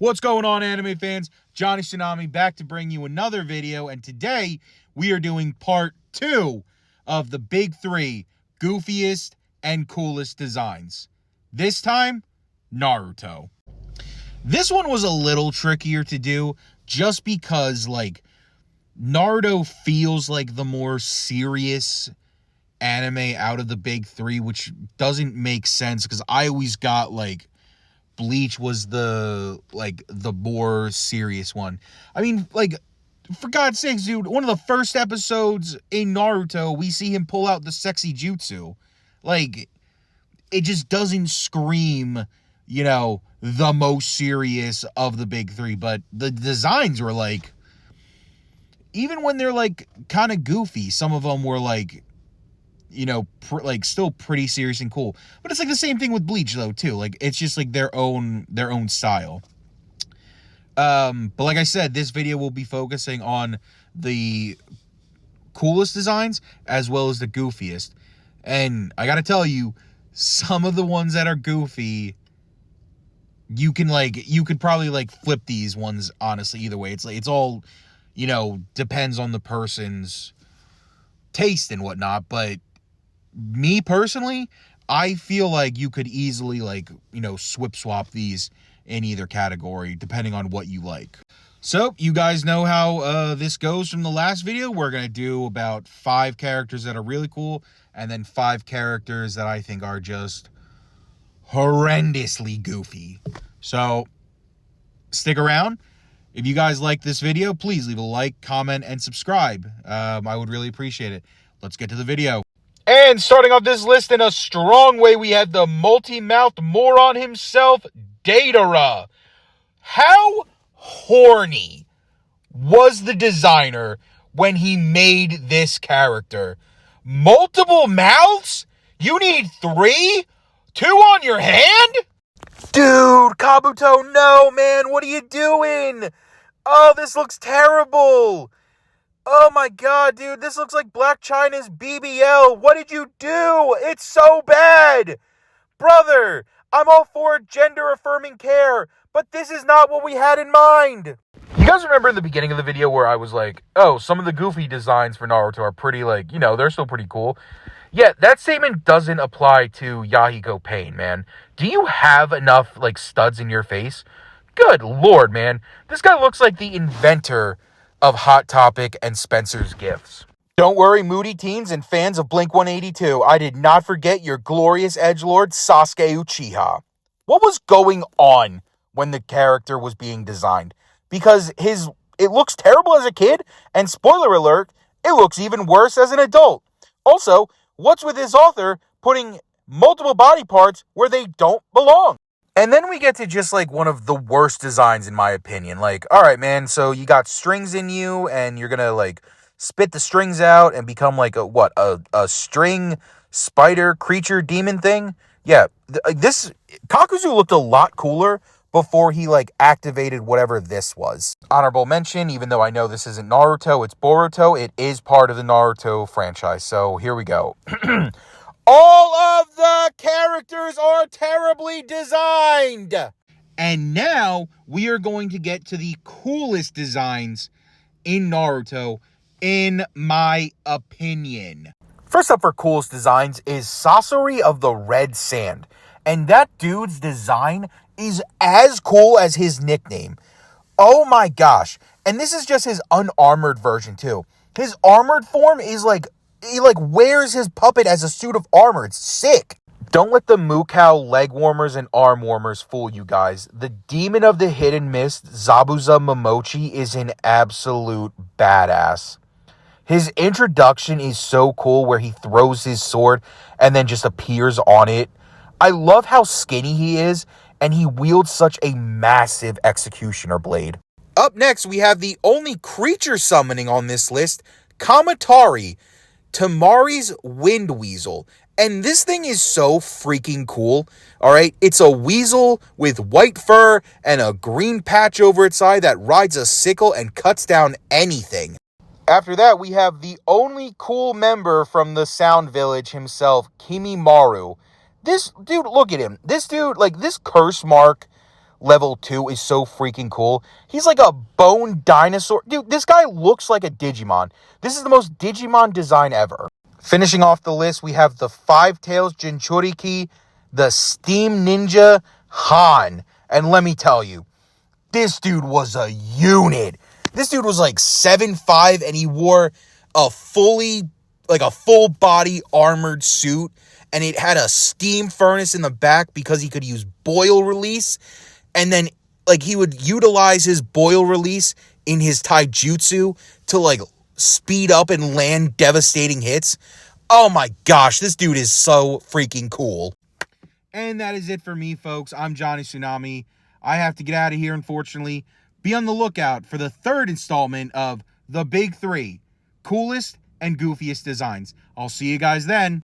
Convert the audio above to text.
What's going on, anime fans? Johnny Tsunami back to bring you another video, and today we are doing part 2 of the big 3 goofiest and coolest designs. This time, Naruto. This one was a little trickier to do just because, Naruto feels like the more serious anime out of the big 3, which doesn't make sense because I always got, Bleach was the more serious one. I mean, for God's sakes, dude, one of the first episodes in Naruto, we see him pull out the sexy jutsu. It just doesn't scream, the most serious of the big 3, but the designs were even when they're kind of goofy, some of them were still pretty serious and cool. But it's the same thing with Bleach though too. It's just their own style. But like I said, this video will be focusing on the coolest designs as well as the goofiest. And I gotta tell you, some of the ones that are goofy, you could probably flip these ones, honestly, either way. It's all, depends on the person's taste and whatnot, but me personally, I feel like you could easily swap these in either category depending on what you like. So you guys know how this goes from the last video. We're gonna do about 5 characters that are really cool and then 5 characters that I think are just horrendously goofy. So stick around. If you guys like this video, please leave a like, comment, and subscribe. I would really appreciate it. Let's get to the video. And starting off this list in a strong way, we have the multi-mouthed moron himself, Datara. How horny was the designer when he made this character? Multiple mouths? You need 3? 2 on your hand? Dude, Kabuto, no, man, what are you doing? Oh, this looks terrible. Oh my god, dude, this looks like Black China's BBL. What did you do? It's so bad. Brother, I'm all for gender-affirming care, but this is not what we had in mind. You guys remember in the beginning of the video where I was like, oh, some of the goofy designs for Naruto are pretty, they're still pretty cool. Yeah, that statement doesn't apply to Yahiko Pain, man. Do you have enough, studs in your face? Good lord, man. This guy looks like the inventor of Hot Topic and Spencer's Gifts. Don't worry, moody teens and fans of Blink-182. I did not forget your glorious edgelord, Sasuke Uchiha. What was going on when the character was being designed? Because it looks terrible as a kid, and spoiler alert, it looks even worse as an adult. Also, what's with his author putting multiple body parts where they don't belong? And then we get to just, one of the worst designs, in my opinion. All right, man, so you got strings in you, and you're gonna, spit the strings out and become, a string spider creature demon thing? Yeah, this Kakuzu looked a lot cooler before he, activated whatever this was. Honorable mention, even though I know this isn't Naruto, it's Boruto, it is part of the Naruto franchise, so here we go. All of the characters are terribly designed! And now, we are going to get to the coolest designs in Naruto, in my opinion. First up for coolest designs is Sasori of the Red Sand. And that dude's design is as cool as his nickname. Oh my gosh. And this is just his unarmored version too. His armored form is he wears his puppet as a suit of armor. It's sick. Don't let the Mukau leg warmers and arm warmers fool you guys. The Demon of the Hidden Mist, Zabuza Momochi, is an absolute badass. His introduction is so cool where he throws his sword and then just appears on it. I love how skinny he is, and he wields such a massive executioner blade. Up next, we have the only creature summoning on this list, Kamatari, Tamari's Wind Weasel. And this thing is so freaking cool, alright? It's a weasel with white fur and a green patch over its eye that rides a sickle and cuts down anything. After that, we have the only cool member from the Sound Village himself, Kimimaru. This dude, look at him. This dude, this curse mark level 2 is so freaking cool. He's like a bone dinosaur. Dude, this guy looks like a Digimon. This is the most Digimon design ever. Finishing off the list, we have the Five Tails Jinchuriki, the Steam Ninja Han. And let me tell you, this dude was a unit. This dude was like 7'5", and he wore a full body armored suit, and it had a steam furnace in the back because he could use boil release, and then like he would utilize his boil release in his taijutsu to like speed up and land devastating hits. Oh my gosh, this dude is so freaking cool. And that is it for me, folks. I'm Johnny Tsunami. I have to get out of here, unfortunately. Be on the lookout for the third installment of The Big Three, Coolest and Goofiest Designs. I'll see you guys then.